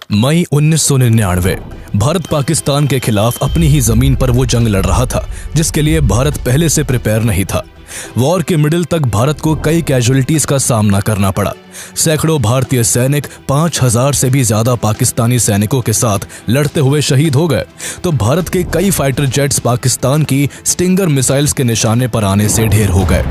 मई 1999 भारत पाकिस्तान के खिलाफ अपनी ही जमीन पर वो जंग लड़ रहा था जिसके लिए भारत पहले से प्रिपेयर नहीं था। वॉर के मिडिल तक भारत को कई कैजुअलिटीज का सामना करना पड़ा। सैकड़ों भारतीय सैनिक 5000 से भी ज्यादा पाकिस्तानी सैनिकों के साथ लड़ते हुए शहीद हो गए, तो भारत के कई फाइटर जेट्स पाकिस्तान की स्टिंगर मिसाइल्स के निशाने पर आने से ढेर हो गए।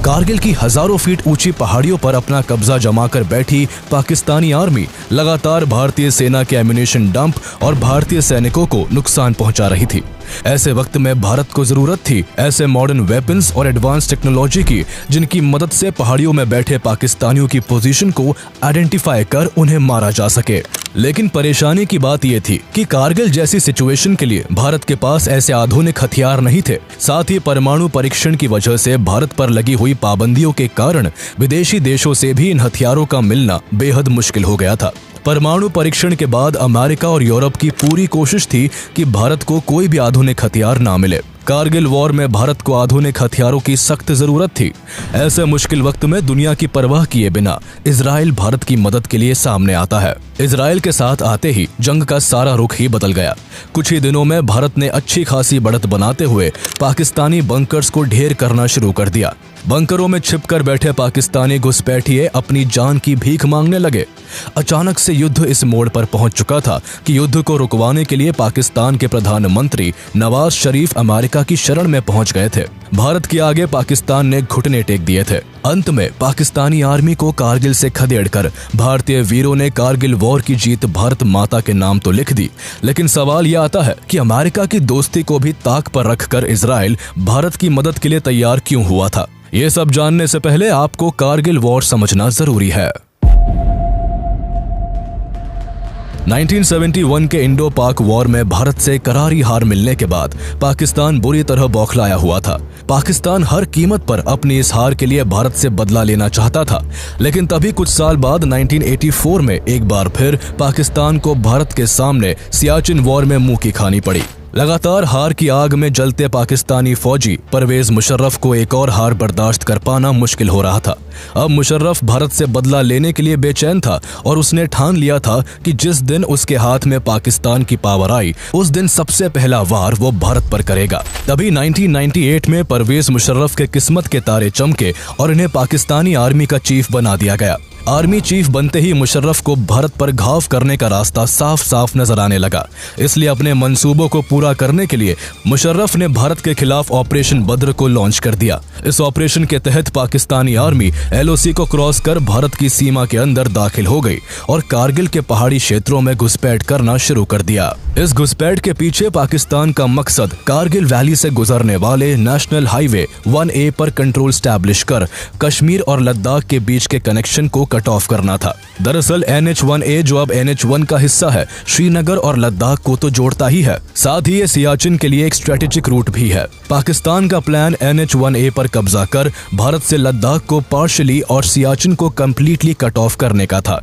कारगिल की हजारों फीट ऊंची पहाड़ियों पर अपना कब्जा जमाकर बैठी पाकिस्तानी आर्मी लगातार भारतीय सेना के एम्यूनेशन डंप और भारतीय सैनिकों को नुकसान पहुंचा रही थी। ऐसे वक्त में भारत को जरूरत थी ऐसे मॉडर्न वेपन्स और एडवांस टेक्नोलॉजी की जिनकी मदद से पहाड़ियों में बैठे पाकिस्तानियों की पोजीशन को आइडेंटिफाई कर उन्हें मारा जा सके। लेकिन परेशानी की बात यह थी कि कारगिल जैसी सिचुएशन के लिए भारत के पास ऐसे आधुनिक हथियार नहीं थे। साथ ही परमाणु परीक्षण की वजह से भारत पर लगी हुई पाबंदियों के कारण विदेशी देशों से भी इन हथियारों का मिलना बेहद मुश्किल हो गया था। परमाणु परीक्षण के बाद अमेरिका और यूरोप की पूरी कोशिश थी कि भारत को कोई भी आधुनिक हथियार ना मिले। कारगिल वॉर में भारत को आधुनिक हथियारों की सख्त जरूरत थी। ऐसे मुश्किल वक्त में दुनिया की परवाह किए बिना इजराइल भारत की मदद के लिए सामने आता है। इजराइल के साथ आते ही जंग का सारा रुख ही बदल गया। कुछ ही दिनों में भारत ने अच्छी खासी बढ़त बनाते हुए पाकिस्तानी बंकर्स को ढेर करना शुरू कर दिया। बंकरों में छिपकर बैठे पाकिस्तानी घुसपैठिए अपनी जान की भीख मांगने लगे। अचानक से युद्ध इस मोड़ पर पहुंच चुका था कि युद्ध को रुकवाने के लिए पाकिस्तान के प्रधानमंत्री नवाज शरीफ अमेरिका की शरण में पहुंच गए थे। भारत के आगे पाकिस्तान ने घुटने टेक दिए थे। अंत में पाकिस्तानी आर्मी को कारगिल से खदेड़कर भारतीय वीरों ने कारगिल वॉर की जीत भारत माता के नाम तो लिख दी, लेकिन सवाल यह आता है कि अमेरिका की दोस्ती को भी ताक पर रखकर इजराइल भारत की मदद के लिए तैयार क्यों हुआ था। ये सब जानने से पहले आपको कारगिल वॉर समझना जरूरी है। 1971 के इंडो पाक वॉर में भारत से करारी हार मिलने के बाद पाकिस्तान बुरी तरह बौखलाया हुआ था। पाकिस्तान हर कीमत पर अपनी इस हार के लिए भारत से बदला लेना चाहता था, लेकिन तभी कुछ साल बाद 1984 में एक बार फिर पाकिस्तान को भारत के सामने सियाचिन वॉर में मुंह की खानी पड़ी। लगातार हार की आग में जलते पाकिस्तानी फौजी परवेज मुशर्रफ को एक और हार बर्दाश्त कर पाना मुश्किल हो रहा था। अब मुशर्रफ भारत से बदला लेने के लिए बेचैन था और उसने ठान लिया था कि जिस दिन उसके हाथ में पाकिस्तान की पावर आई उस दिन सबसे पहला वार वो भारत पर करेगा। तभी 1998 में परवेज मुशर्रफ के किस्मत के तारे चमके और इन्हें पाकिस्तानी आर्मी का चीफ बना दिया गया। आर्मी चीफ बनते ही मुशर्रफ को भारत पर घाव करने का रास्ता साफ साफ नजर आने लगा। इसलिए अपने मंसूबों को पूरा करने के लिए मुशर्रफ ने भारत के खिलाफ ऑपरेशन बद्र को लॉन्च कर दिया। इस ऑपरेशन के तहत पाकिस्तानी आर्मी LOC को क्रॉस कर भारत की सीमा के अंदर दाखिल हो गई और कारगिल के पहाड़ी क्षेत्रों में घुसपैठ करना शुरू कर दिया। इस घुसपैठ के पीछे पाकिस्तान का मकसद कारगिल वैली से गुजरने वाले नेशनल हाईवे 1A पर कंट्रोल स्टैब्लिश कर कश्मीर और लद्दाख के बीच के कनेक्शन को कट ऑफ करना था। दरअसल NH1A जो अब NH1 का हिस्सा है, श्रीनगर और लद्दाख को तो जोड़ता ही है, साथ ही ये सियाचिन के लिए एक स्ट्रेटेजिक रूट भी है। पाकिस्तान का प्लान NH1A पर कब्जा कर भारत से लद्दाख को पार्शियली और सियाचिन को कंप्लीटली कट ऑफ करने का था।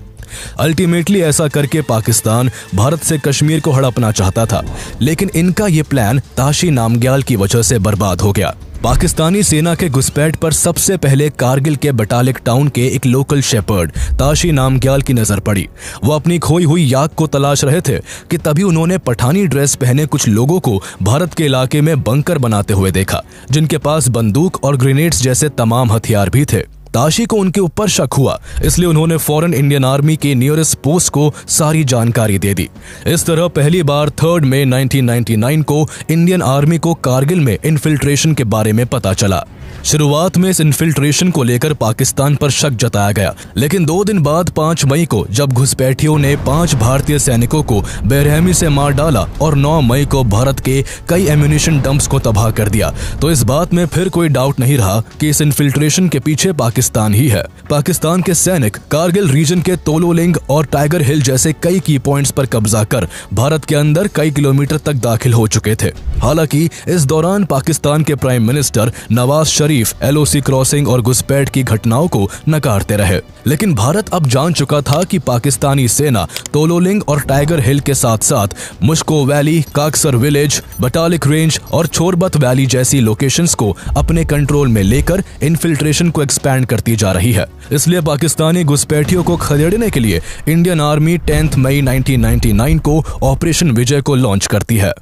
अल्टीमेटली ऐसा करके पाकिस्तान भारत से कश्मीर को हड़पना चाहता था, लेकिन इनका ये प्लान ताशी नामग्याल की वजह से बर्बाद हो गया। पाकिस्तानी सेना के घुसपैठ पर सबसे पहले कारगिल के बटालिक टाउन के एक लोकल शेपर्ड ताशी नामग्याल की नजर पड़ी। वो अपनी खोई हुई याक को तलाश रहे थे कि तभी उन्होंने पठानी ड्रेस पहने कुछ लोगों को भारत के इलाके में बंकर बनाते हुए देखा, जिनके पास बंदूक और ग्रेनेड्स जैसे तमाम हथियार भी थे। ताशी को उनके ऊपर शक हुआ, इसलिए उन्होंने फौरन इंडियन आर्मी के नियरेस्ट पोस्ट को सारी जानकारी दे दी। इस तरह पहली बार 3 मई 1999 को इंडियन आर्मी को कारगिल में इन्फिल्ट्रेशन के बारे में पता चला। शुरुआत में इस इन्फिल्ट्रेशन को लेकर पाकिस्तान पर शक जताया गया, लेकिन 2 दिन बाद 5 मई को जब घुसपैठियों ने 5 भारतीय सैनिकों को बेरहमी से मार डाला और 9 मई को भारत के कई एम्यूनेशन डंप्स को तबाह कर दिया, तो इस बात में फिर कोई डाउट नहीं रहा कि इस इन्फिल्ट्रेशन के पीछे पाकिस्तान ही है। पाकिस्तान के सैनिक कारगिल रीजन के तोलोलिंग और टाइगर हिल जैसे कई की पॉइंट्स पर कब्जा कर भारत के अंदर कई किलोमीटर तक दाखिल हो चुके थे। हालांकि इस दौरान पाकिस्तान के prime minister Nawaz Sharif LOC crossing और घुसपैठ की घटनाओं को नकारते रहे। लेकिन भारत अब जान चुका था कि पाकिस्तानी सेना तोलोलिंग और टाइगर हिल के साथ साथ Mushkoh valley, Kaksar village, Batalik range और छोरबत वैली जैसी लोकेशंस को अपने कंट्रोल में लेकर इन्फिल्ट्रेशन को एक्सपैंड करती जा रही है। इसलिए पाकिस्तानी घुसपैठियों को खदेड़ने के लिए इंडियन आर्मी 10 मई 1999 को ऑपरेशन विजय को लॉन्च करती है।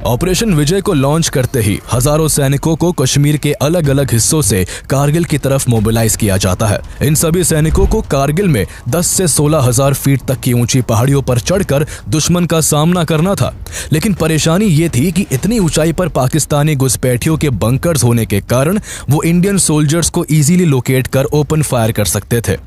ऑपरेशन विजय को लॉन्च करते ही हजारों सैनिकों को कश्मीर के अलग अलग हिस्सों से कारगिल की तरफ मोबिलाइज किया जाता है। इन सभी सैनिकों को कारगिल में 10 से 16,000 फीट तक की ऊंची पहाड़ियों पर चढ़कर दुश्मन का सामना करना था। लेकिन परेशानी ये थी कि इतनी ऊंचाई पर पाकिस्तानी घुसपैठियों के बंकर्स होने के कारण वो इंडियन सोल्जर्स को इजीली लोकेट कर ओपन फायर कर सकते थे,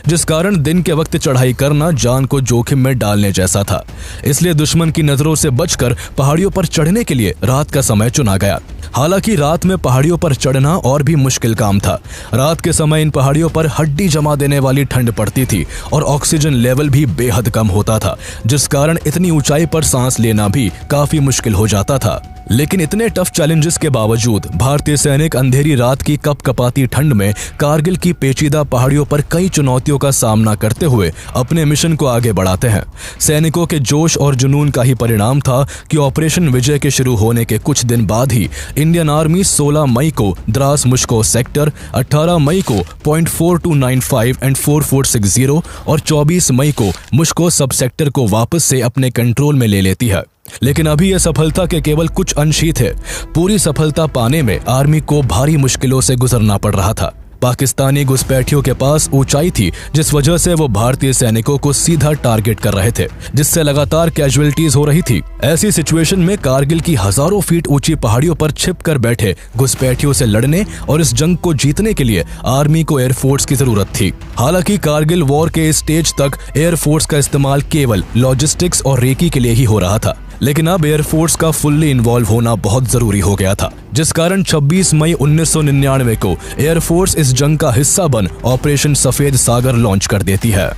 जिस कारण दिन के वक्त चढ़ाई करना जान को जोखिम में डालने जैसा था। इसलिए दुश्मन की नजरों से बचकर पहाड़ियों पर चढ़ने के लिए रात का समय चुना गया। हालांकि रात में पहाड़ियों पर चढ़ना और भी मुश्किल काम था। रात के समय इन पहाड़ियों पर हड्डी जमा देने वाली ठंड पड़ती थी और ऑक्सीजन लेवल भी बेहद कम होता था, जिस कारण इतनी ऊंचाई पर सांस लेना भी काफी मुश्किल हो जाता था। लेकिन इतने टफ चैलेंजेस के बावजूद भारतीय सैनिक अंधेरी रात की कपकपाती ठंड में कारगिल की पेचीदा पहाड़ियों पर कई चुनौतियों का सामना करते हुए अपने मिशन को आगे बढ़ाते हैं। सैनिकों के जोश और जुनून का ही परिणाम था कि ऑपरेशन विजय के शुरू होने के कुछ दिन बाद ही इंडियन आर्मी 16 मई को द्रास मुश्को सेक्टर, 18 मई को पॉइंट 4295 एंड 4460 और 24 मई को मुश्को सब सेक्टर को वापस से अपने कंट्रोल में ले लेती है। लेकिन अभी यह सफलता के केवल कुछ अंश ही थे। पूरी सफलता पाने में आर्मी को भारी मुश्किलों से गुजरना पड़ रहा था। पाकिस्तानी घुसपैठियों के पास ऊंचाई थी, जिस वजह से वो भारतीय सैनिकों को सीधा टारगेट कर रहे थे, जिससे लगातार कैजुअलिटीज हो रही थी। ऐसी सिचुएशन में कारगिल की हजारों फीट ऊंची पहाड़ियों पर छिप कर बैठे घुसपैठियों से लड़ने और इस जंग को जीतने के लिए आर्मी को एयरफोर्स की जरूरत थी। हालांकि कारगिल वॉर के इस स्टेज तक एयरफोर्स का इस्तेमाल केवल लॉजिस्टिक्स और रेकी के लिए ही हो रहा था, लेकिन अब एयरफोर्स का फुल्ली इन्वॉल्व होना बहुत जरूरी हो गया था, जिस कारण 26 मई 1999 को एयरफोर्स इस जंग का हिस्सा बन ऑपरेशन सफेद सागर लॉन्च कर देती है।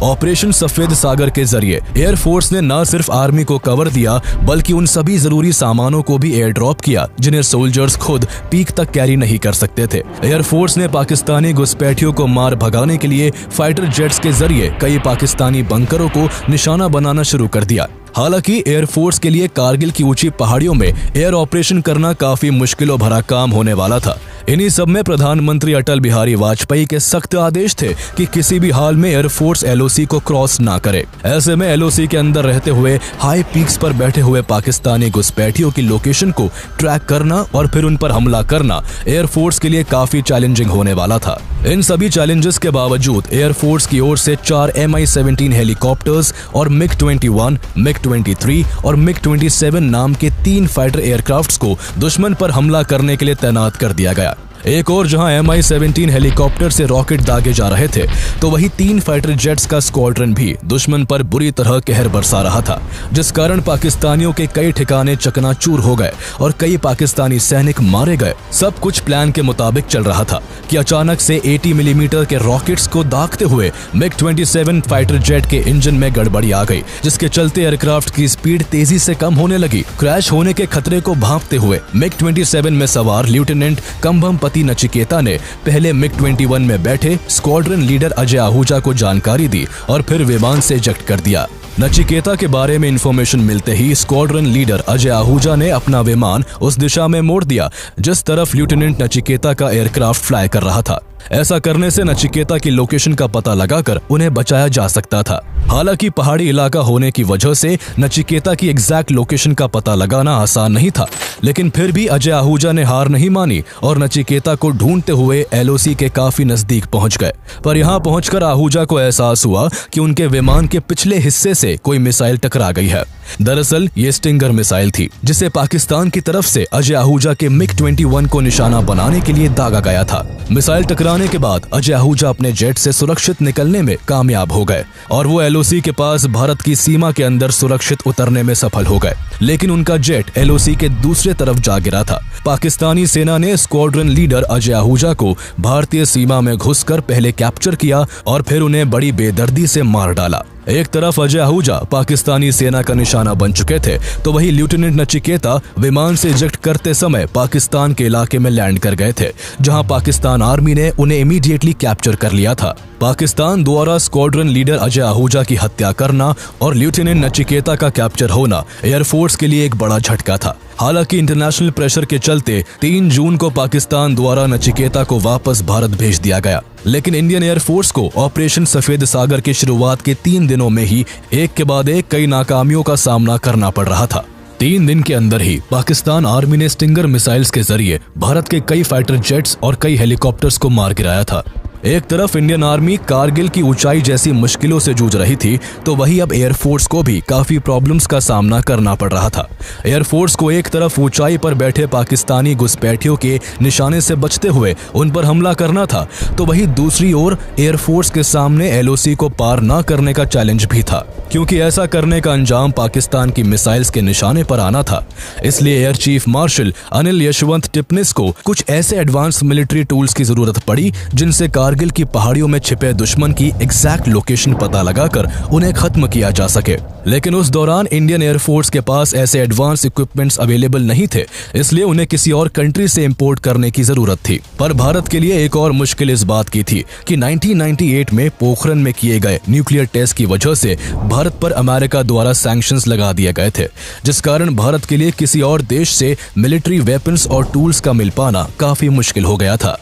ऑपरेशन सफेद सागर के जरिए एयरफोर्स ने न सिर्फ आर्मी को कवर दिया, बल्कि उन सभी जरूरी सामानों को भी एयर ड्रॉप किया जिन्हें सोल्जर्स खुद पीक तक कैरी नहीं कर सकते थे। एयरफोर्स ने पाकिस्तानी घुसपैठियों को मार भगाने के लिए फाइटर जेट्स के जरिए कई पाकिस्तानी बंकरों को निशाना बनाना शुरू कर दिया। हालांकि एयरफोर्स के लिए कारगिल की ऊंची पहाड़ियों में एयर ऑपरेशन करना काफी मुश्किलों भरा काम होने वाला था। इन्हीं सब में प्रधानमंत्री अटल बिहारी वाजपेयी के सख्त आदेश थे कि किसी भी हाल में एयरफोर्स एलओसी को क्रॉस ना करे। ऐसे में एलओसी के अंदर रहते हुए हाई पीक्स पर बैठे हुए पाकिस्तानी घुसपैठियों की लोकेशन को ट्रैक करना और फिर उन पर हमला करना एयरफोर्स के लिए काफी चैलेंजिंग होने वाला था। इन सभी चैलेंजेस के बावजूद एयरफोर्स की ओर से 4 MI-17 हेलीकॉप्टर्स और MiG-21, MiG-23 और MiG-27 नाम के 3 फाइटर एयरक्राफ्ट्स को दुश्मन पर हमला करने के लिए तैनात कर दिया गया। एक और जहां MI-17 हेलीकॉप्टर से रॉकेट दागे जा रहे थे, तो वही 3 फाइटर जेट्स का स्क्वाड्रन भी दुश्मन पर बुरी तरह कहर बरसा रहा था, जिस कारण पाकिस्तानियों के कई ठिकाने चकनाचूर हो गए और कई पाकिस्तानी सैनिक मारे गए। सब कुछ प्लान के मुताबिक चल रहा था कि अचानक से 80 मिलीमीटर के रॉकेट्स को दागते हुए MiG-27 फाइटर जेट के इंजन में गड़बड़ी आ गई, जिसके चलते एयरक्राफ्ट की स्पीड तेजी से कम होने लगी। क्रैश होने के खतरे को भांपते हुए MiG-27 में सवार लेफ्टिनेंट कंभम पति नचिकेता ने पहले MiG-21 में बैठे स्क्वाड्रन लीडर अजय आहूजा को जानकारी दी और फिर विमान से इजेक्ट कर दिया। नचिकेता के बारे में इंफॉर्मेशन मिलते ही स्क्वाड्रन लीडर अजय आहूजा ने अपना विमान उस दिशा में मोड़ दिया जिस तरफ लेफ्टिनेंट नचिकेता का एयरक्राफ्ट फ्लाई कर रहा था। ऐसा करने से नचिकेता की लोकेशन का पता लगाकर उन्हें बचाया जा सकता था। हालांकि पहाड़ी इलाका होने की वजह से नचिकेता की एग्जैक्ट लोकेशन का पता लगाना आसान नहीं था, लेकिन फिर भी अजय आहूजा ने हार नहीं मानी और नचिकेता को ढूंढते हुए एलओसी के काफी नजदीक पहुंच गए। पर यहां पहुंचकर आहूजा को एहसास हुआ कि उनके विमान के पिछले हिस्से से कोई मिसाइल टकरा गई है। दरअसल ये स्टिंगर मिसाइल थी, जिसे पाकिस्तान की तरफ से अजय आहूजा के MiG-21 को निशाना बनाने के लिए दागा गया था। मिसाइल टकराने के बाद अजय आहूजा अपने जेट से सुरक्षित निकलने में कामयाब हो गए और वो एलओसी के पास भारत की सीमा के अंदर सुरक्षित उतरने में सफल हो गए। लेकिन उनका जेट एलओसी के दूसरे तरफ जा गिरा था। पाकिस्तानी सेना ने स्क्वाड्रन लीडर अजय आहूजा को भारतीय सीमा में घुसकर पहले कैप्चर किया और फिर उन्हें बड़ी बेदर्दी से मार डाला। एक तरफ अजय आहूजा पाकिस्तानी सेना का निशाना बन चुके थे, तो वही लेफ्टिनेंट नचिकेता विमान से इजेक्ट करते समय पाकिस्तान के इलाके में लैंड कर गए थे, जहां पाकिस्तान आर्मी ने उन्हें इमीडिएटली कैप्चर कर लिया था। पाकिस्तान द्वारा स्क्वाड्रन लीडर अजय आहूजा की हत्या करना और लेफ्टिनेंट नचिकेता का कैप्चर होना एयरफोर्स के लिए एक बड़ा झटका था। हालांकि इंटरनेशनल प्रेशर के चलते 3 जून को पाकिस्तान द्वारा नचिकेता को वापस भारत भेज दिया गया, लेकिन इंडियन एयरफोर्स को ऑपरेशन सफेद सागर की शुरुआत के 3 दिनों में ही एक के बाद एक कई नाकामियों का सामना करना पड़ रहा था। 3 दिन के अंदर ही पाकिस्तान आर्मी ने स्टिंगर मिसाइल्स के जरिए भारत के कई फाइटर जेट्स और कई हेलीकॉप्टर्स को मार गिराया था। एक तरफ इंडियन आर्मी कारगिल की ऊंचाई जैसी मुश्किलों से जूझ रही थी, तो वही अब एयरफोर्स को भी काफी प्रॉब्लम्स का सामना करना पड़ रहा था। एयरफोर्स को एक तरफ ऊंचाई पर बैठे पाकिस्तानी घुसपैठियों के निशाने से बचते हुए उन पर हमला करना था, तो वही दूसरी ओर एयरफोर्स के सामने LOC को पार न करने का चैलेंज भी था, क्योंकि ऐसा करने का अंजाम पाकिस्तान की मिसाइल्स के निशाने पर आना था। इसलिए air chief marshal Anil Yashwant Tipnis को कुछ ऐसे एडवांस मिलिट्री टूल्स की जरूरत पड़ी जिनसे कारगिल की पहाड़ियों में छिपे दुश्मन की एग्जैक्ट लोकेशन पता लगाकर उन्हें खत्म किया जा सके। लेकिन उस दौरान इंडियन एयरफोर्स के पास ऐसे एडवांस इक्विपमेंट्स अवेलेबल नहीं थे, इसलिए उन्हें किसी और कंट्री से इंपोर्ट करने की जरूरत थी। पर भारत के लिए एक और मुश्किल इस बात की थी कि 1998 में पोखरण में किए गए न्यूक्लियर टेस्ट की वजह से भारत पर अमेरिका द्वारा सैंक्शंस लगा दिए गए थे, जिस कारण भारत के लिए किसी और देश से मिलिट्री वेपन्स और टूल्स का मिल पाना काफी मुश्किल हो गया था।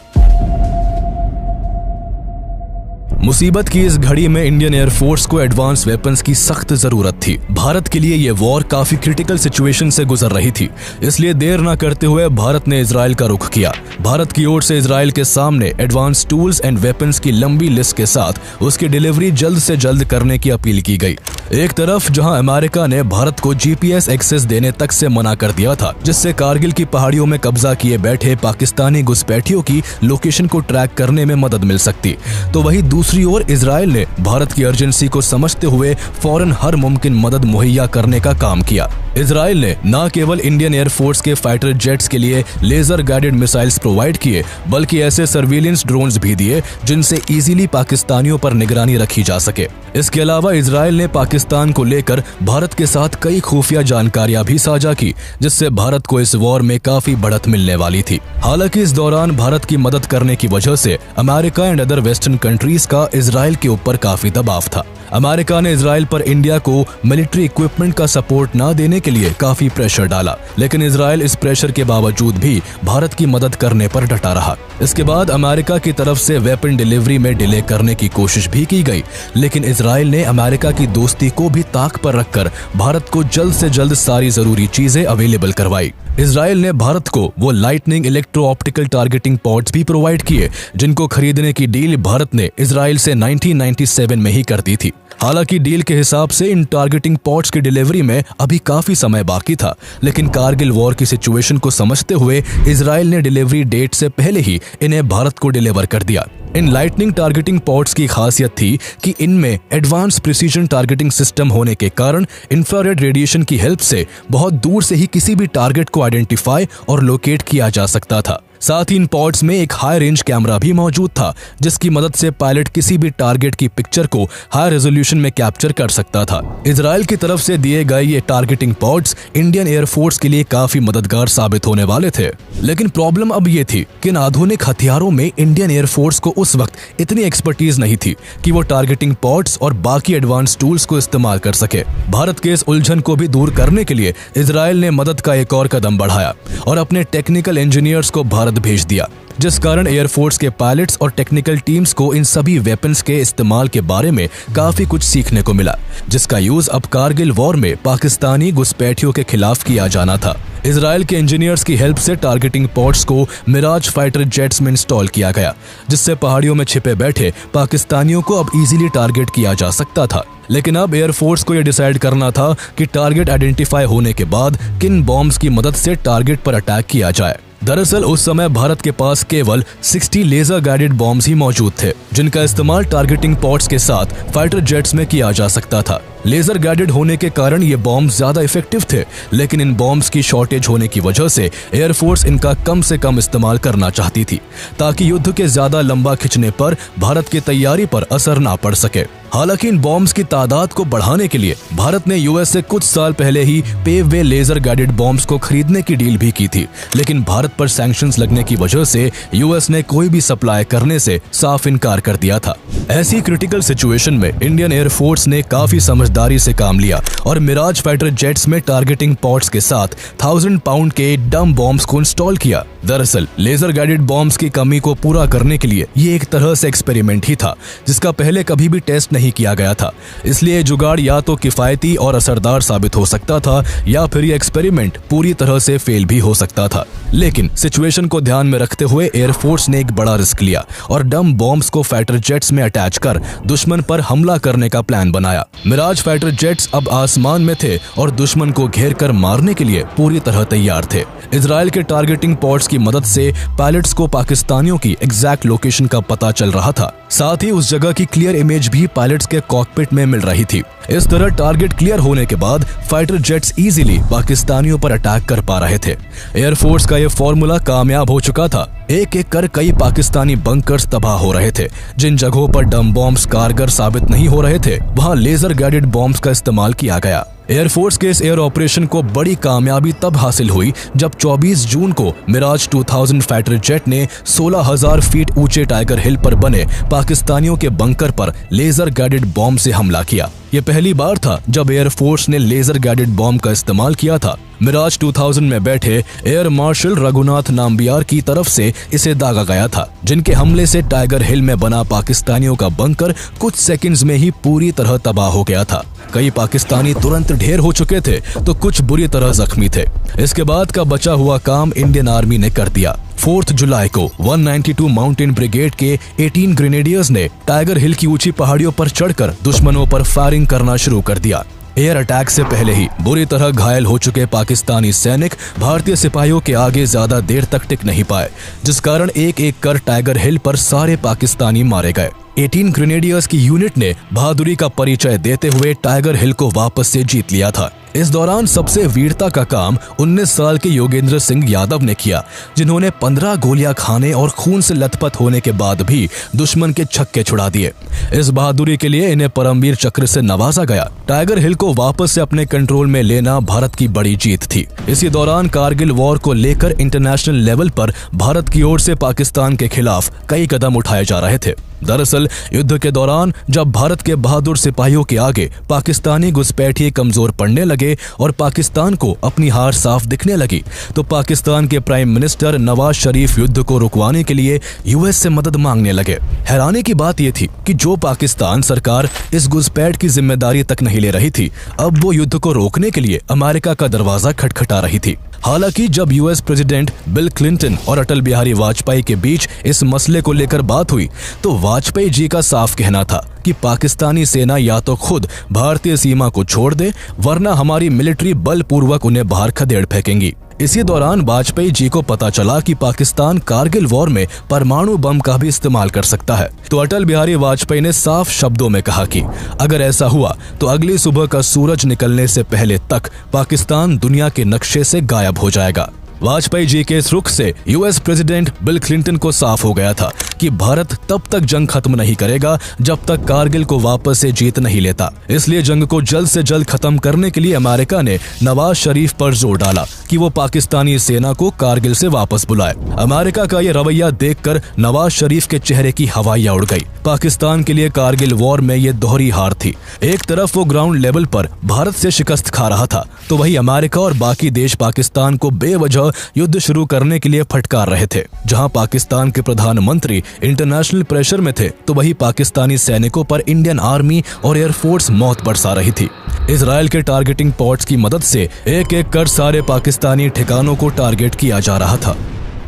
मुसीबत की इस घड़ी में इंडियन एयरफोर्स को एडवांस वेपन्स की सख्त जरूरत थी। भारत के लिए ये वॉर काफी क्रिटिकल सिचुएशन से गुजर रही थी, इसलिए देर न करते हुए भारत ने इजराइल का रुख किया। भारत की ओर से इजराइल के सामने एडवांस टूल्स एंड वेपन्स की लंबी लिस्ट के साथ उसकी डिलीवरी जल्द से जल्द करने की अपील की गई। एक तरफ जहां अमेरिका ने भारत को GPS एक्सेस देने तक से मना कर दिया था, जिससे कारगिल की पहाड़ियों में कब्जा किए बैठे पाकिस्तानी घुसपैठियों की लोकेशन को ट्रैक करने में मदद मिल सकती, तो वही दूसरी ओर इजराइल ने भारत की अर्जेंसी को समझते हुए फौरन हर मुमकिन मदद मुहैया करने का काम किया। इजराइल ने न केवल इंडियन एयरफोर्स के फाइटर जेट्स के लिए लेजर गाइडेड मिसाइल्स प्रोवाइड किए, बल्कि ऐसे सर्विलेंस ड्रोन्स भी दिए जिनसे इजीली पाकिस्तानियों पर निगरानी रखी जा सके। इसके अलावा इजराइल ने पाकिस्तान को लेकर भारत के साथ कई खुफिया जानकारियां भी साझा की, जिससे भारत को इस वॉर में काफी बढ़त मिलने वाली थी। हालांकि इस दौरान भारत की मदद करने की वजह से America and other western countries का इजराइल के ऊपर काफी दबाव था। अमेरिका ने इजराइल पर इंडिया को मिलिट्री इक्विपमेंट का सपोर्ट न देने के लिए काफी प्रेशर डाला, लेकिन इजराइल इस प्रेशर के बावजूद भी भारत की मदद करने पर डटा रहा। इसके बाद अमेरिका की तरफ से वेपन डिलीवरी में डिले करने की कोशिश भी की गई, लेकिन इजराइल ने अमेरिका की दोस्ती को भी ताक पर रखकर भारत को जल्द से जल्द सारी जरूरी चीजें अवेलेबल करवाई। इजराइल ने भारत को वो lightning electro optical targeting pods भी प्रोवाइड किए, जिनको खरीदने की डील भारत ने इजराइल से 1997 में ही कर दी थी। हालांकि डील के हिसाब से इन टारगेटिंग पॉड्स की डिलीवरी में अभी काफी समय बाकी था, लेकिन कारगिल वॉर की सिचुएशन को समझते हुए इजराइल ने डिलीवरी डेट से पहले ही इन्हें भारत को डिलीवर कर दिया। इन लाइटनिंग टारगेटिंग पॉड्स की खासियत थी कि इनमें एडवांस प्रिसीजन टारगेटिंग सिस्टम होने के कारण इंफ्रारेड रेडिएशन की हेल्प से बहुत दूर से ही किसी भी टारगेट को आइडेंटिफाई और लोकेट किया जा सकता था। साथ ही इन पॉड्स में एक हाई रेंज कैमरा भी मौजूद था, जिसकी मदद से पायलट किसी भी टारगेट की पिक्चर को हाई रेजोल्यूशन में कैप्चर कर सकता था। इजराइल की तरफ से दिए गए ये टारगेटिंग पॉड्स इंडियन एयरफोर्स के लिए काफी मददगार साबित होने वाले थे, लेकिन प्रॉब्लम अब ये थी कि इन आधुनिक हथियारों में इंडियन एयरफोर्स को उस वक्त इतनी एक्सपर्टीज नहीं थी कि वो टारगेटिंग पॉड्स और बाकी एडवांस टूल्स को इस्तेमाल कर सके। भारत के इस उलझन को भी दूर करने के लिए इजराइल ने मदद का एक और कदम बढ़ाया और अपने टेक्निकल इंजीनियर्स को भारत भेज दिया, जिस कारण एयरफोर्स के पायलट्स और टेक्निकल टीम्स को इन सभी वेपन्स के इस्तेमाल के बारे में काफी कुछ सीखने को मिला, जिसका यूज अब कारगिल वॉर में पाकिस्तानी घुसपैठियों के खिलाफ किया जाना था। इजराइल के इंजीनियर्स की हेल्प से टारगेटिंग पॉड्स को मिराज फाइटर जेट्स में इंस्टॉल किया गया, जिससे पहाड़ियों में छिपे बैठे पाकिस्तानियों को अब इजीली टारगेट किया जा सकता था। लेकिन अब एयरफोर्स को यह डिसाइड करना था कि टारगेट आइडेंटिफाई होने के बाद किन बॉम्ब्स की मदद से टारगेट पर अटैक किया जाए। दरअसल उस समय भारत के पास केवल 60 लेजर गाइडेड बॉम्ब्स ही मौजूद थे, जिनका इस्तेमाल टारगेटिंग पॉड्स के साथ फाइटर जेट्स में किया जा सकता था। लेजर गाइडेड होने के कारण ये बॉम्ब्स ज्यादा इफेक्टिव थे, लेकिन इन बॉम्ब्स की शॉर्टेज होने की वजह से एयरफोर्स इनका कम से कम इस्तेमाल करना चाहती थी, ताकि युद्ध के ज्यादा लंबा खिंचने पर भारत की तैयारी पर असर ना पड़ सके। हालांकि इन बॉम्ब्स की तादाद को बढ़ाने के लिए भारत ने यूएस से कुछ साल पहले ही पेववे लेजर गाइडेड बॉम्ब्स को खरीदने की डील भी की थी, लेकिन भारत पर सैंक्शंस लगने की वजह से यूएस ने कोई भी सप्लाई करने से साफ इनकार कर दिया था। ऐसी क्रिटिकल सिचुएशन में इंडियन एयरफोर्स ने काफी समझदारी से काम लिया और मिराज फाइटर जेट्स में टारगेटिंग पॉड्स के साथ 1000 पाउंड के डम बॉम्ब्स को इंस्टॉल किया। दरअसल लेजर गाइडेड बॉम्ब्स की कमी को पूरा करने के लिए ये एक तरह से एक्सपेरिमेंट ही था, जिसका पहले कभी भी टेस्ट नहीं किया गया था। इसलिए जुगाड़ या तो किफायती और असरदार साबित हो सकता था या फिर ये एक्सपेरिमेंट पूरी तरह से फेल भी हो सकता था। लेकिन सिचुएशन को ध्यान में रखते हुए एयरफोर्स ने एक बड़ा रिस्क लिया और डम बॉम्ब्स को फाइटर जेट्स में अटैच कर दुश्मन पर हमला करने का प्लान बनाया। मिराज फाइटर जेट्स अब आसमान में थे और दुश्मन को घेर कर मारने के लिए पूरी तरह तैयार थे। इजराइल के टारगेटिंग पॉड्स की मदद से पायलट्स को पाकिस्तानियों की एग्जैक्ट लोकेशन का पता चल रहा था। साथ ही उस जगह की क्लियर इमेज भी पायलट्स के कॉकपिट में मिल रही थी। इस तरह टारगेट क्लियर होने के बाद फाइटर जेट्स इजीली पाकिस्तानियों पर अटैक कर पा रहे थे। एयरफोर्स का यह फॉर्मूला कामयाब हो चुका था। एक एक कर कई पाकिस्तानी बंकर्स तबाह हो रहे थे। जिन जगहों पर डम बॉम्ब्स कारगर साबित नहीं हो रहे थे, वहां लेजर गाइडेड बॉम्ब्स का इस्तेमाल किया गया। एयरफोर्स के इस एयर ऑपरेशन को बड़ी कामयाबी तब हासिल हुई जब 24 जून को मिराज 2000 फाइटर जेट ने 16,000 फीट ऊंचे टाइगर हिल पर बने पाकिस्तानियों के बंकर पर लेजर गाइडेड बॉम्ब से हमला किया। ये पहली बार था जब एयरफोर्स ने लेजर गाइडेड बॉम्ब का इस्तेमाल किया था। मिराज 2000 में बैठे एयर मार्शल रघुनाथ नाम्बियार की तरफ से इसे दागा गया था, जिनके हमले से टाइगर हिल में बना पाकिस्तानियों का बंकर कुछ सेकंड्स में ही पूरी तरह तबाह हो गया था। कई पाकिस्तानी तुरंत ढेर हो चुके थे तो कुछ बुरी तरह जख्मी थे। इसके बाद का बचा हुआ काम इंडियन आर्मी ने कर दिया। 4 जुलाई को 192 माउंटेन ब्रिगेड के 18 ग्रेनेडियर्स ने टाइगर हिल की ऊंची पहाड़ियों पर चढ़कर दुश्मनों पर फायरिंग करना शुरू कर दिया। एयर अटैक से पहले ही बुरी तरह घायल हो चुके पाकिस्तानी सैनिक भारतीय सिपाहियों के आगे ज्यादा देर तक टिक नहीं पाए, जिस कारण एक एक कर टाइगर हिल पर सारे पाकिस्तानी मारे गए। 18 ग्रेनेडियर्स की यूनिट ने बहादुरी का परिचय देते हुए टाइगर हिल को वापस से जीत लिया था। इस दौरान सबसे वीरता का काम 19 साल के योगेंद्र सिंह यादव ने किया, जिन्होंने 15 गोलियां खाने और खून से लथपथ होने के बाद भी दुश्मन के छक्के छुड़ा दिए। इस बहादुरी के लिए इन्हें परमवीर चक्र से नवाजा गया। टाइगर हिल को वापस से अपने कंट्रोल में लेना भारत की बड़ी जीत थी। इसी दौरान कारगिल वॉर को लेकर इंटरनेशनल लेवल पर भारत की ओर से पाकिस्तान के खिलाफ कई कदम उठाए जा रहे थे। दरअसल युद्ध के दौरान जब भारत के बहादुर सिपाहियों के आगे पाकिस्तानी घुसपैठिए कमजोर पड़ने लगे और पाकिस्तान को अपनी हार साफ दिखने लगी, तो पाकिस्तान के प्राइम मिनिस्टर नवाज शरीफ युद्ध को रुकवाने के लिए यूएस से मदद मांगने लगे। हैरानी की बात यह थी कि जो पाकिस्तान सरकार इस घुसपैठ की जिम्मेदारी तक नहीं ले रही थी, अब वो युद्ध को रोकने के लिए अमेरिका का दरवाजा खटखटा रही थी। हालांकि जब यूएस प्रेसिडेंट बिल क्लिंटन और अटल बिहारी वाजपेयी के बीच इस मसले को लेकर बात हुई, तो वाजपेयी जी का साफ कहना था कि पाकिस्तानी सेना या तो खुद भारतीय सीमा को छोड़ दे, वरना हमारी मिलिट्री बलपूर्वक उन्हें बाहर खदेड़ फेंकेंगी। इसी दौरान वाजपेयी जी को पता चला कि पाकिस्तान कारगिल वॉर में परमाणु बम का भी इस्तेमाल कर सकता है, तो अटल बिहारी वाजपेयी ने साफ शब्दों में कहा कि अगर ऐसा हुआ तो अगली सुबह का सूरज निकलने से पहले तक पाकिस्तान दुनिया के नक्शे से गायब हो जाएगा। वाजपेयी जी के इस रुख से यूएस प्रेसिडेंट बिल क्लिंटन को साफ हो गया था कि भारत तब तक जंग खत्म नहीं करेगा जब तक कारगिल को वापस से जीत नहीं लेता। इसलिए जंग को जल्द से जल्द खत्म करने के लिए अमेरिका ने नवाज शरीफ पर जोर डाला कि वो पाकिस्तानी सेना को कारगिल से वापस बुलाए। अमेरिका का ये रवैया देखकर नवाज शरीफ के चेहरे की हवाइयां उड़ गई। पाकिस्तान के लिए कारगिल वॉर में ये दोहरी हार थी। एक तरफ वो ग्राउंड लेवल पर भारत से शिकस्त खा रहा था, तो वही अमेरिका और बाकी देश पाकिस्तान को बेवजह युद्ध शुरू करने के लिए फटकार रहे थे। जहां पाकिस्तान के प्रधानमंत्री इंटरनेशनल प्रेशर में थे, तो वही पाकिस्तानी सैनिकों पर इंडियन आर्मी और एयरफोर्स मौत बरसा रही थी। इजराइल के टारगेटिंग पॉड्स की मदद से एक एक कर सारे पाकिस्तानी ठिकानों को टारगेट किया जा रहा था।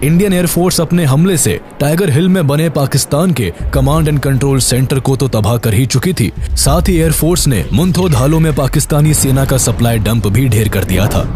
इंडियन एयरफोर्स अपने हमले से टाइगर हिल में बने पाकिस्तान के कमांड एंड कंट्रोल सेंटर को तो तबाह कर ही चुकी थी, साथ ही एयरफोर्स ने मुंथो धालो में पाकिस्तानी सेना का सप्लाई डंप भी ढेर कर दिया था।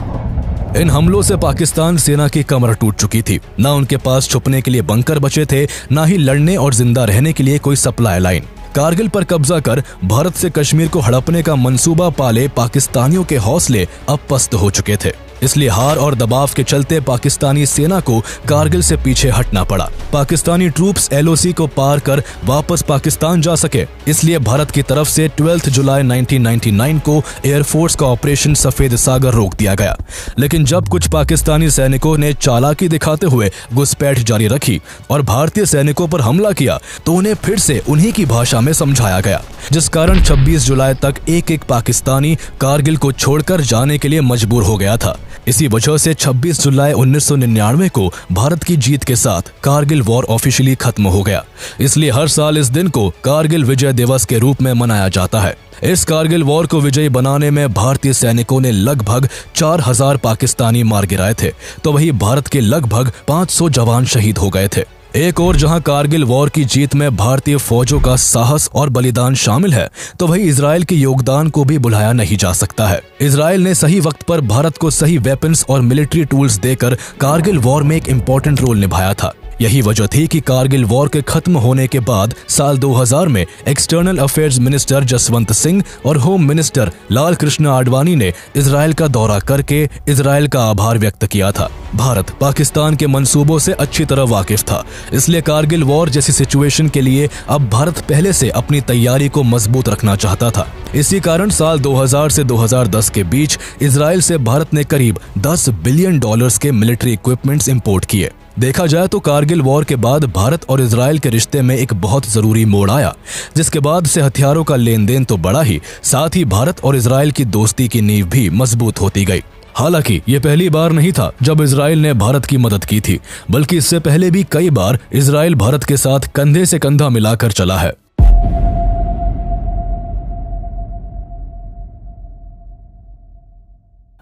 इन हमलों से पाकिस्तान सेना की कमर टूट चुकी थी। न उनके पास छुपने के लिए बंकर बचे थे, न ही लड़ने और जिंदा रहने के लिए कोई सप्लाई लाइन। कारगिल पर कब्जा कर भारत से कश्मीर को हड़पने का मंसूबा पाले पाकिस्तानियों के हौसले अब पस्त हो चुके थे। इसलिए हार और दबाव के चलते पाकिस्तानी सेना को कारगिल से पीछे हटना पड़ा। पाकिस्तानी ट्रूप्स LOC को पार कर वापस पाकिस्तान जा सके, इसलिए भारत की तरफ से 12 जुलाई 1999 को एयरफोर्स का ऑपरेशन सफेद सागर रोक दिया गया। लेकिन जब कुछ पाकिस्तानी सैनिकों ने चालाकी दिखाते हुए घुसपैठ जारी रखी और भारतीय सैनिकों पर हमला किया तो उन्हें फिर से उन्हीं की भाषा में समझाया गया, जिस कारण 26 जुलाई तक एक पाकिस्तानी कारगिल को छोड़कर जाने के लिए मजबूर हो गया था। इसी वजह से 26 जुलाई 1999 को भारत की जीत के साथ कारगिल वॉर ऑफिशियली खत्म हो गया। इसलिए हर साल इस दिन को कारगिल विजय दिवस के रूप में मनाया जाता है। इस कारगिल वॉर को विजयी बनाने में भारतीय सैनिकों ने लगभग 4000 पाकिस्तानी मार गिराए थे, तो वहीं भारत के लगभग 500 जवान शहीद हो गए थे। एक और जहां कारगिल वॉर की जीत में भारतीय फौजों का साहस और बलिदान शामिल है, तो वहीं इजराइल के योगदान को भी भुलाया नहीं जा सकता है। इजराइल ने सही वक्त पर भारत को सही वेपन्स और मिलिट्री टूल्स देकर कारगिल वॉर में एक इम्पोर्टेंट रोल निभाया था। यही वजह थी कि कारगिल वॉर के खत्म होने के बाद साल 2000 में external affairs minister Jaswant Singh और होम मिनिस्टर लाल कृष्ण आडवाणी ने इजराइल का दौरा करके इजराइल का आभार व्यक्त किया था। भारत पाकिस्तान के मंसूबों से अच्छी तरह वाकिफ था, इसलिए कारगिल वॉर जैसी सिचुएशन के लिए अब भारत पहले से अपनी तैयारी को मजबूत रखना चाहता था। इसी कारण साल 2000 से 2010 के बीच इजराइल से भारत ने करीब $10 बिलियन के मिलिट्री इक्विपमेंट्स इंपोर्ट किए। देखा जाए तो कारगिल वॉर के बाद भारत और इजराइल के रिश्ते में एक बहुत जरूरी मोड़ आया, जिसके बाद से हथियारों का लेन देन तो बढ़ा ही, साथ ही भारत और इजराइल की दोस्ती की नींव भी मजबूत होती गई। हालांकि ये पहली बार नहीं था जब इजराइल ने भारत की मदद की थी, बल्कि इससे पहले भी कई बार इजराइल भारत के साथ कंधे से कंधा मिलाकर चला है।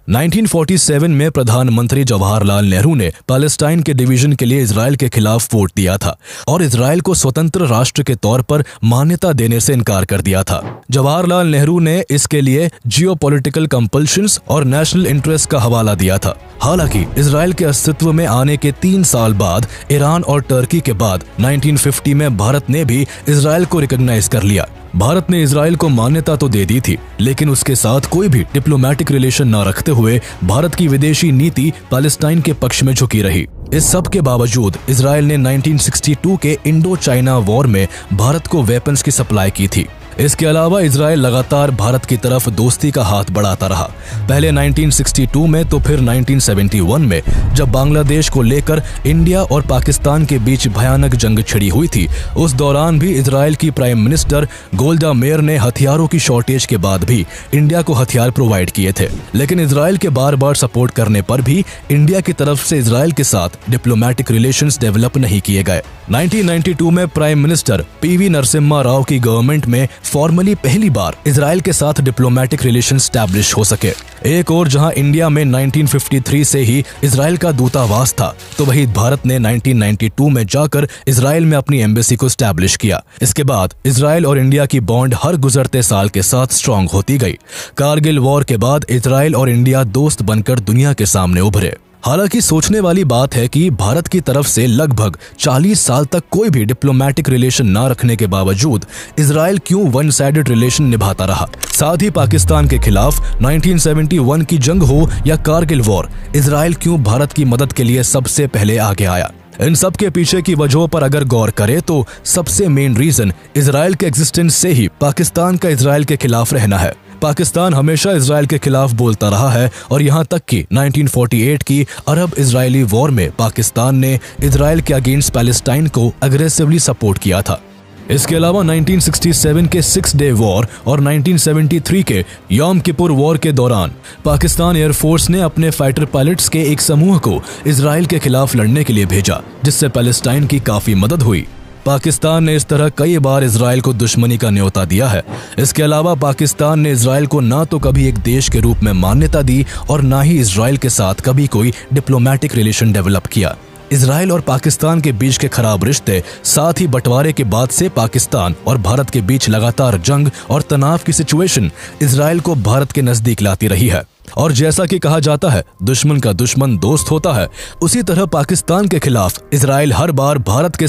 1947 में प्रधानमंत्री जवाहरलाल नेहरू ने पैलेस्टाइन के डिवीजन के लिए इजराइल के खिलाफ वोट दिया था और इजराइल को स्वतंत्र राष्ट्र के तौर पर मान्यता देने से इनकार कर दिया था। जवाहरलाल नेहरू ने इसके लिए जियोपॉलिटिकल कंपल्शंस और नेशनल इंटरेस्ट का हवाला दिया था। हालांकि इजराइल के अस्तित्व में आने के 3 साल बाद ईरान और टर्की के बाद 1950 में भारत ने भी इजराइल को रिकॉग्नाइज कर लिया। भारत ने इजराइल को मान्यता तो दे दी थी, लेकिन उसके साथ कोई भी डिप्लोमेटिक रिलेशन न रखते हुए भारत की विदेशी नीति पैलेस्टाइन के पक्ष में झुकी रही। इस सब के बावजूद इजराइल ने 1962 के इंडो चाइना वॉर में भारत को वेपन्स की सप्लाई की थी। इसके अलावा इजराइल लगातार भारत की तरफ दोस्ती का हाथ बढ़ाता रहा, पहले 1962 में तो फिर 1971 में, जब बांग्लादेश को लेकर इंडिया और पाकिस्तान के बीच भयानक जंग छिड़ी हुई थी। उस दौरान भी इजराइल की प्राइम मिनिस्टर गोल्डा मेयर ने हथियारों की शॉर्टेज के बाद भी इंडिया को हथियार प्रोवाइड किए थे, लेकिन इजराइल के बार बार सपोर्ट करने पर भी इंडिया की तरफ से इजराइल के साथ डिप्लोमेटिक रिलेशंस डेवलप नहीं किए गए। 1992 में prime minister PV Narasimha Rao की गवर्नमेंट में फॉर्मली पहली बार इजराइल के साथ डिप्लोमेटिक रिलेशन स्टैब्लिश हो सके। एक और जहां इंडिया में 1953 से ही इजराइल का दूतावास था, तो वहीं भारत ने 1992 में जाकर इजराइल में अपनी एम्बेसी को स्टैब्लिश किया। इसके बाद इजराइल और इंडिया की बॉन्ड हर गुजरते साल के साथ स्ट्रांग होती गई। कारगिल वॉर के बाद इजराइल और इंडिया दोस्त बनकर दुनिया के सामने उभरे। हालांकि सोचने वाली बात है कि भारत की तरफ से लगभग 40 साल तक कोई भी डिप्लोमेटिक रिलेशन न रखने के बावजूद इजराइल क्यों वन साइडेड रिलेशन निभाता रहा। साथ ही पाकिस्तान के खिलाफ 1971 की जंग हो या कारगिल वॉर, इजराइल क्यों भारत की मदद के लिए सबसे पहले आगे आया। इन सब के पीछे की वजहों पर अगर गौर करें तो सबसे मेन रीजन इजराइल के एग्जिस्टेंस से ही पाकिस्तान का इजराइल के खिलाफ रहना है। पाकिस्तान हमेशा इजराइल के खिलाफ बोलता रहा है और यहाँ तक कि 1948 की अरब इजरायली वॉर में पाकिस्तान ने इजराइल के अगेंस्ट पैलेस्टाइन को अग्रेसिवली सपोर्ट किया था। इसके अलावा 1967 के 6 डे वॉर और 1973 के यौम किपुर वॉर के दौरान पाकिस्तान एयरफोर्स ने अपने फाइटर पायलट्स के एक समूह को इजराइल के खिलाफ लड़ने के लिए भेजा, जिससे पैलेस्टाइन की काफी मदद हुई। पाकिस्तान ने इस तरह कई बार इजराइल को दुश्मनी का न्योता दिया है। इसके अलावा पाकिस्तान ने इजराइल को ना तो कभी एक देश के रूप में मान्यता दी और ना ही इजराइल के साथ कभी कोई डिप्लोमेटिक रिलेशन डेवलप किया। इजराइल और पाकिस्तान के बीच के खराब रिश्ते, साथ ही बंटवारे के बाद से पाकिस्तान और भारत के बीच लगातार जंग और तनाव की सिचुएशन इजराइल को भारत के नजदीक लाती रही है। और जैसा कि कहा जाता है, दुश्मन का दुश्मन दोस्त होता है, उसी तरह पाकिस्तान के खिलाफ इजराइल हर बार भारत के साथ